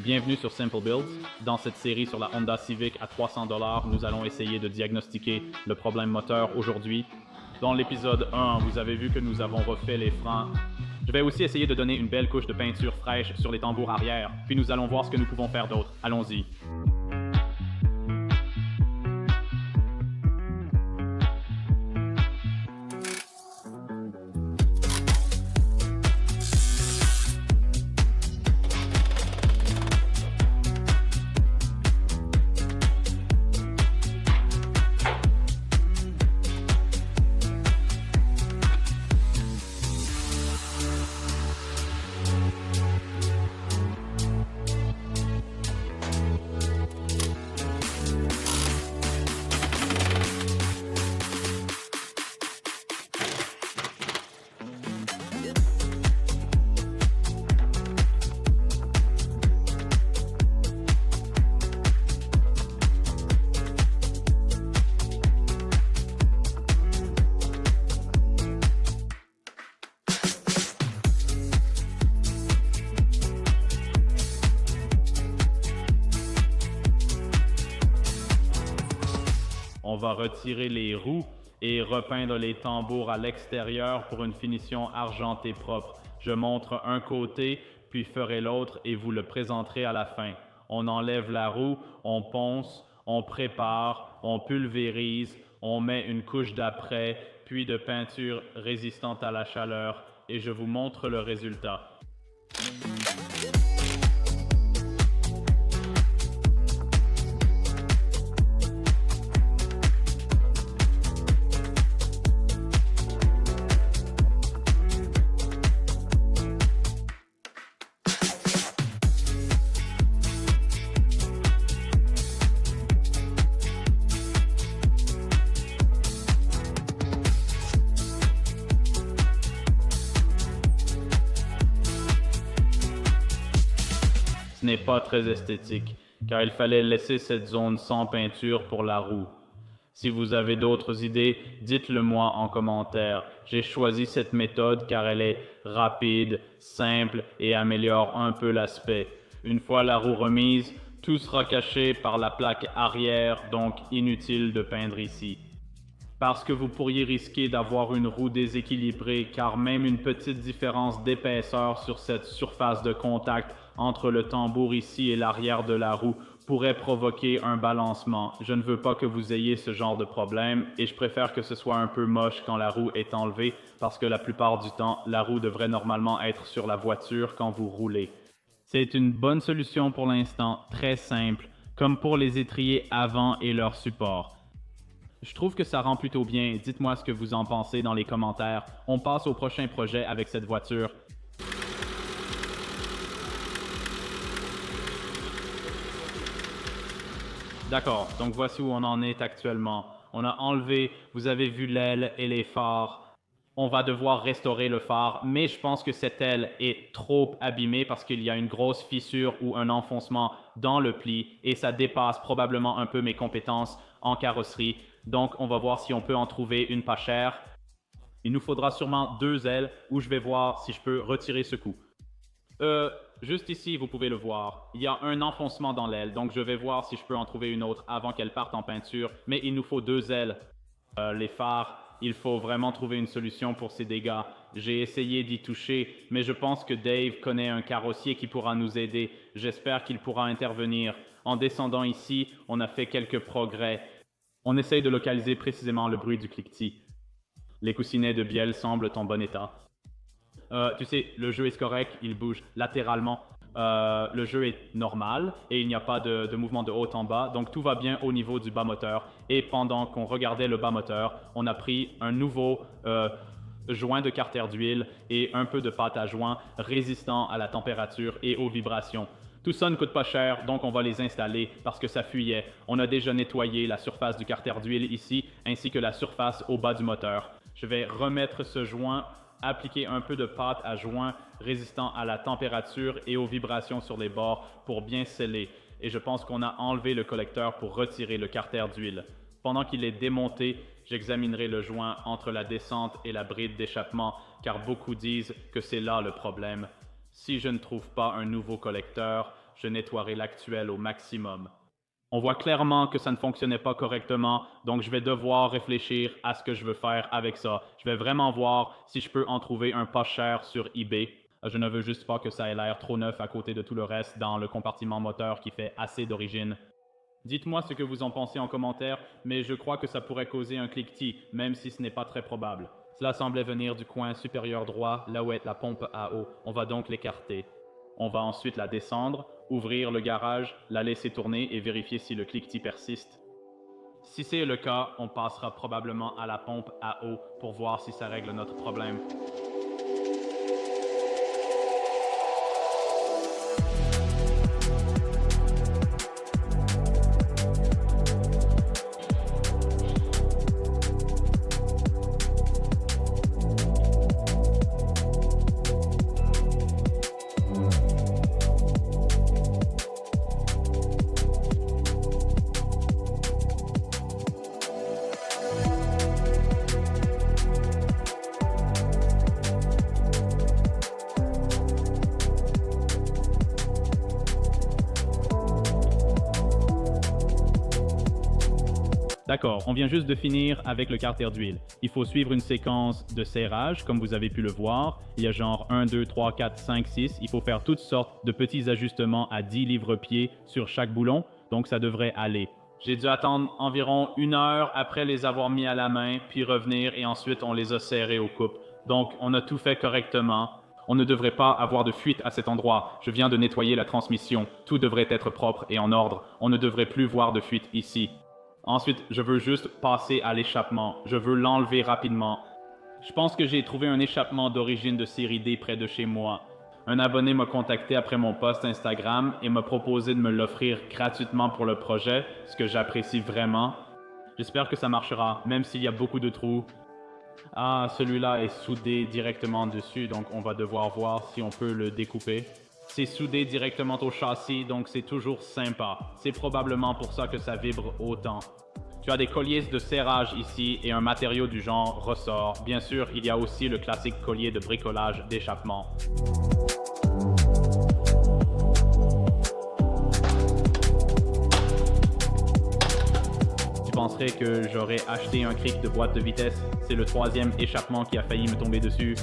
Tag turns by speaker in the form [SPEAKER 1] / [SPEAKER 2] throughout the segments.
[SPEAKER 1] Bienvenue sur Simple Builds. Dans cette série sur la Honda Civic à 300 $, nous allons essayer de diagnostiquer le problème moteur aujourd'hui. Dans l'épisode 1, vous avez vu que nous avons refait les freins. Je vais aussi essayer de donner une belle couche de peinture fraîche sur les tambours arrière, puis nous allons voir ce que nous pouvons faire d'autre. Allons-y. On va retirer les roues et repeindre les tambours à l'extérieur pour une finition argentée propre. Je montre un côté, puis ferai l'autre et vous le présenterez à la fin. On enlève la roue, on ponce, on prépare, on pulvérise, on met une couche d'après, puis de peinture résistante à la chaleur et je vous montre le résultat. Ce n'est pas très esthétique, car il fallait laisser cette zone sans peinture pour la roue. Si vous avez d'autres idées, dites-le moi en commentaire. J'ai choisi cette méthode car elle est rapide, simple et améliore un peu l'aspect. Une fois la roue remise, tout sera caché par la plaque arrière, donc inutile de peindre ici. Parce que vous pourriez risquer d'avoir une roue déséquilibrée car même une petite différence d'épaisseur sur cette surface de contact entre le tambour ici et l'arrière de la roue pourrait provoquer un balancement. Je ne veux pas que vous ayez ce genre de problème et je préfère que ce soit un peu moche quand la roue est enlevée parce que la plupart du temps, la roue devrait normalement être sur la voiture quand vous roulez. C'est une bonne solution pour l'instant, très simple, comme pour les étriers avant et leur support. Je trouve que ça rend plutôt bien. Dites-moi ce que vous en pensez dans les commentaires. On passe au prochain projet avec cette voiture. D'accord, donc voici où on en est actuellement. On a enlevé, vous avez vu l'aile et les phares. On va devoir restaurer le phare, mais je pense que cette aile est trop abîmée parce qu'il y a une grosse fissure ou un enfoncement dans le pli et ça dépasse probablement un peu mes compétences en carrosserie. Donc, on va voir si on peut en trouver une pas chère. Il nous faudra sûrement 2 ailes où je vais voir si je peux retirer ce coup. Juste ici, vous pouvez le voir. Il y a un enfoncement dans l'aile, donc je vais voir si je peux en trouver une autre avant qu'elle parte en peinture. Mais il nous faut 2 ailes. Les phares, il faut vraiment trouver une solution pour ces dégâts. J'ai essayé d'y toucher, mais je pense que Dave connaît un carrossier qui pourra nous aider. J'espère qu'il pourra intervenir. En descendant ici, on a fait quelques progrès. On essaye de localiser précisément le bruit du cliquetis. Les coussinets de bielle semblent en bon état. Tu sais, le jeu est correct, il bouge latéralement. Le jeu est normal et il n'y a pas de mouvement de haut en bas, donc tout va bien au niveau du bas moteur. Et pendant qu'on regardait le bas moteur, on a pris un nouveau joint de carter d'huile et un peu de pâte à joint résistant à la température et aux vibrations. Tout ça ne coûte pas cher, donc on va les installer parce que ça fuyait. On a déjà nettoyé la surface du carter d'huile ici, ainsi que la surface au bas du moteur. Je vais remettre ce joint, appliquer un peu de pâte à joint résistant à la température et aux vibrations sur les bords pour bien sceller. Et je pense qu'on a enlevé le collecteur pour retirer le carter d'huile. Pendant qu'il est démonté, j'examinerai le joint entre la descente et la bride d'échappement, car beaucoup disent que c'est là le problème. Si je ne trouve pas un nouveau collecteur, je nettoierai l'actuel au maximum. On voit clairement que ça ne fonctionnait pas correctement, donc je vais devoir réfléchir à ce que je veux faire avec ça. Je vais vraiment voir si je peux en trouver un pas cher sur eBay. Je ne veux juste pas que ça ait l'air trop neuf à côté de tout le reste dans le compartiment moteur qui fait assez d'origine. Dites-moi ce que vous en pensez en commentaire, mais je crois que ça pourrait causer un cliquetis, même si ce n'est pas très probable. Cela semblait venir du coin supérieur droit, là où est la pompe à eau. On va donc l'écarter. On va ensuite la descendre, ouvrir le garage, la laisser tourner et vérifier si le cliquetis persiste. Si c'est le cas, on passera probablement à la pompe à eau pour voir si ça règle notre problème. D'accord, on vient juste de finir avec le carter d'huile. Il faut suivre une séquence de serrage, comme vous avez pu le voir. Il y a genre 1, 2, 3, 4, 5, 6. Il faut faire toutes sortes de petits ajustements à 10 livres-pieds sur chaque boulon, donc ça devrait aller. J'ai dû attendre environ 1 heure après les avoir mis à la main, puis revenir et ensuite on les a serrés aux coupes. Donc on a tout fait correctement. On ne devrait pas avoir de fuite à cet endroit. Je viens de nettoyer la transmission. Tout devrait être propre et en ordre. On ne devrait plus voir de fuite ici. Ensuite, je veux juste passer à l'échappement. Je veux l'enlever rapidement. Je pense que j'ai trouvé un échappement d'origine de série D près de chez moi. Un abonné m'a contacté après mon post Instagram et m'a proposé de me l'offrir gratuitement pour le projet, ce que j'apprécie vraiment. J'espère que ça marchera, même s'il y a beaucoup de trous. Ah, celui-là est soudé directement dessus, donc on va devoir voir si on peut le découper. C'est soudé directement au châssis, donc c'est toujours sympa. C'est probablement pour ça que ça vibre autant. Tu as des colliers de serrage ici et un matériau du genre ressort. Bien sûr, il y a aussi le classique collier de bricolage d'échappement. Tu penserais que j'aurais acheté un cric de boîte de vitesse? C'est le 3e échappement qui a failli me tomber dessus.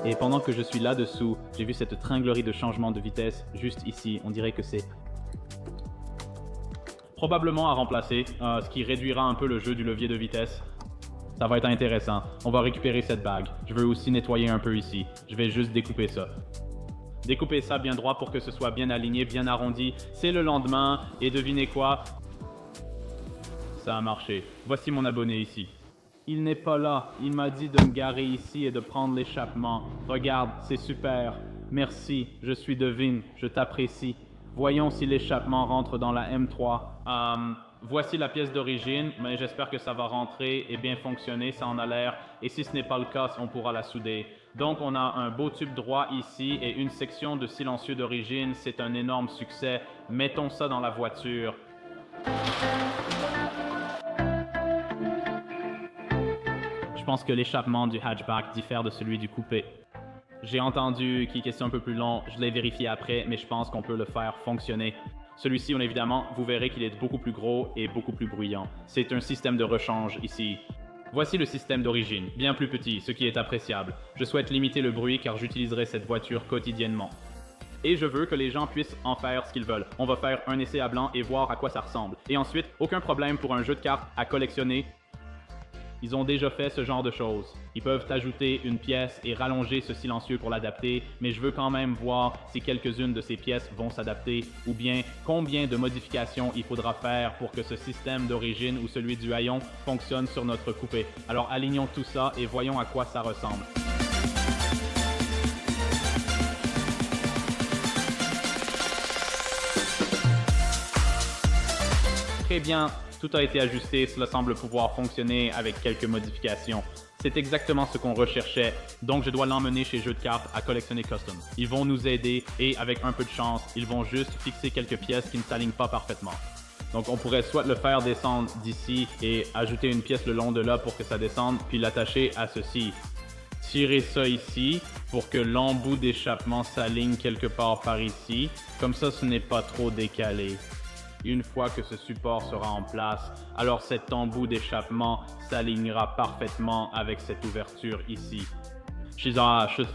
[SPEAKER 1] Et pendant que je suis là-dessous, j'ai vu cette tringlerie de changement de vitesse juste ici. On dirait que c'est probablement à remplacer, ce qui réduira un peu le jeu du levier de vitesse. Ça va être intéressant. On va récupérer cette bague. Je veux aussi nettoyer un peu ici. Je vais juste découper ça. Découper ça bien droit pour que ce soit bien aligné, bien arrondi. C'est le lendemain et devinez quoi? Ça a marché. Voici mon abonné ici. Il n'est pas là. Il m'a dit de me garer ici et de prendre l'échappement. Regarde, c'est super. Merci, je suis Devin, je t'apprécie. Voyons si l'échappement rentre dans la M3. Voici la pièce d'origine, mais j'espère que ça va rentrer et bien fonctionner, ça en a l'air. Et si ce n'est pas le cas, on pourra la souder. Donc on a un beau tube droit ici et une section de silencieux d'origine. C'est un énorme succès. Mettons ça dans la voiture. Je pense que l'échappement du hatchback diffère de celui du coupé. J'ai entendu qu'il est question un peu plus long, je l'ai vérifié après, mais je pense qu'on peut le faire fonctionner. Celui-ci, évidemment, vous verrez qu'il est beaucoup plus gros et beaucoup plus bruyant. C'est un système de rechange ici. Voici le système d'origine, bien plus petit, ce qui est appréciable. Je souhaite limiter le bruit car j'utiliserai cette voiture quotidiennement. Et je veux que les gens puissent en faire ce qu'ils veulent. On va faire un essai à blanc et voir à quoi ça ressemble. Et ensuite, aucun problème pour un jeu de cartes à collectionner. Ils ont déjà fait ce genre de choses. Ils peuvent ajouter une pièce et rallonger ce silencieux pour l'adapter, mais je veux quand même voir si quelques-unes de ces pièces vont s'adapter ou bien combien de modifications il faudra faire pour que ce système d'origine ou celui du haillon fonctionne sur notre coupé. Alors alignons tout ça et voyons à quoi ça ressemble. Très bien, tout a été ajusté, cela semble pouvoir fonctionner avec quelques modifications. C'est exactement ce qu'on recherchait, donc je dois l'emmener chez Jeux de cartes à collectionner custom. Ils vont nous aider et avec un peu de chance, ils vont juste fixer quelques pièces qui ne s'alignent pas parfaitement. Donc on pourrait soit le faire descendre d'ici et ajouter une pièce le long de là pour que ça descende, puis l'attacher à ceci. Tirer ça ici pour que l'embout d'échappement s'aligne quelque part par ici, comme ça ce n'est pas trop décalé. Une fois que ce support sera en place, alors cet embout d'échappement s'alignera parfaitement avec cette ouverture ici. Je suis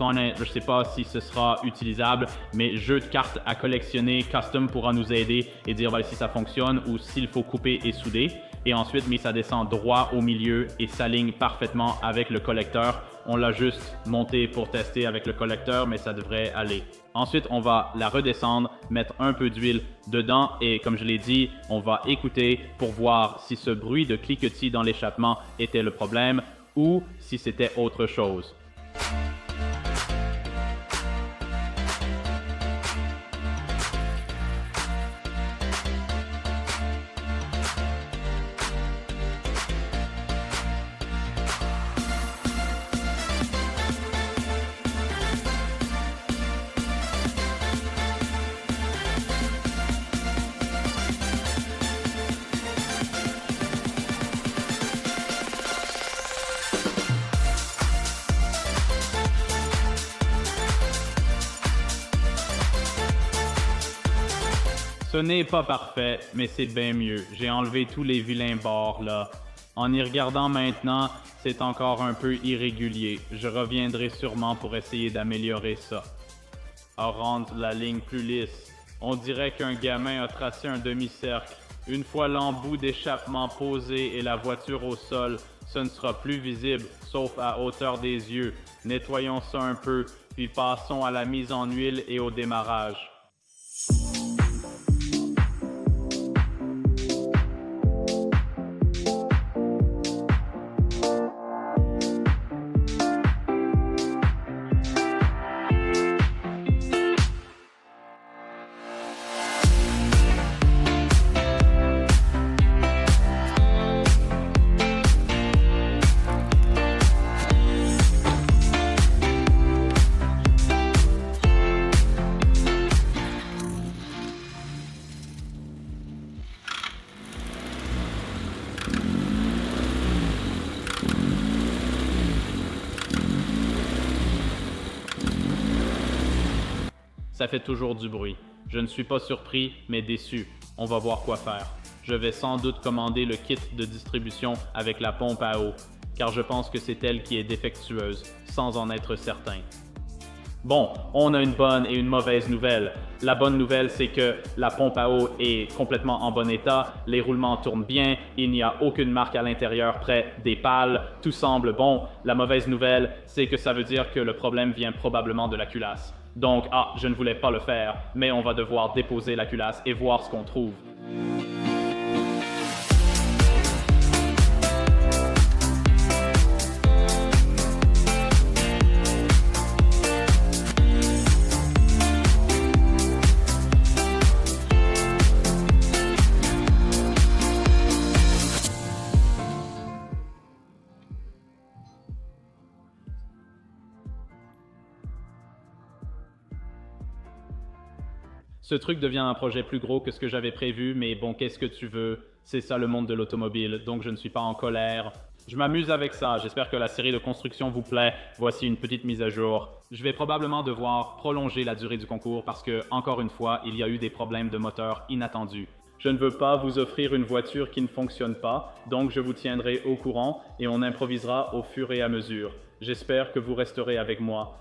[SPEAKER 1] honnête, je ne sais pas si ce sera utilisable, mais jeu de cartes à collectionner, custom pourra nous aider et dire voilà, si ça fonctionne ou s'il faut couper et souder. Et ensuite, mais ça descend droit au milieu et s'aligne parfaitement avec le collecteur. On l'a juste monté pour tester avec le collecteur, mais ça devrait aller. Ensuite, on va la redescendre, mettre un peu d'huile dedans et comme je l'ai dit, on va écouter pour voir si ce bruit de cliquetis dans l'échappement était le problème ou si c'était autre chose. Ce n'est pas parfait, mais c'est bien mieux. J'ai enlevé tous les vilains bords là. En y regardant maintenant, c'est encore un peu irrégulier. Je reviendrai sûrement pour essayer d'améliorer ça. À rendre la ligne plus lisse. On dirait qu'un gamin a tracé un demi-cercle. Une fois l'embout d'échappement posé et la voiture au sol, ce ne sera plus visible, sauf à hauteur des yeux. Nettoyons ça un peu, puis passons à la mise en huile et au démarrage. Ça fait toujours du bruit. Je ne suis pas surpris, mais déçu. On va voir quoi faire. Je vais sans doute commander le kit de distribution avec la pompe à eau, car je pense que c'est elle qui est défectueuse, sans en être certain. Bon, on a une bonne et une mauvaise nouvelle. La bonne nouvelle, c'est que la pompe à eau est complètement en bon état, les roulements tournent bien, il n'y a aucune marque à l'intérieur près des pales, tout semble bon. La mauvaise nouvelle, c'est que ça veut dire que le problème vient probablement de la culasse. Donc, je ne voulais pas le faire, mais on va devoir déposer la culasse et voir ce qu'on trouve. Ce truc devient un projet plus gros que ce que j'avais prévu, mais bon, qu'est-ce que tu veux? C'est ça le monde de l'automobile, donc je ne suis pas en colère. Je m'amuse avec ça, j'espère que la série de construction vous plaît. Voici une petite mise à jour. Je vais probablement devoir prolonger la durée du concours parce que, encore une fois, il y a eu des problèmes de moteur inattendus. Je ne veux pas vous offrir une voiture qui ne fonctionne pas, donc je vous tiendrai au courant et on improvisera au fur et à mesure. J'espère que vous resterez avec moi.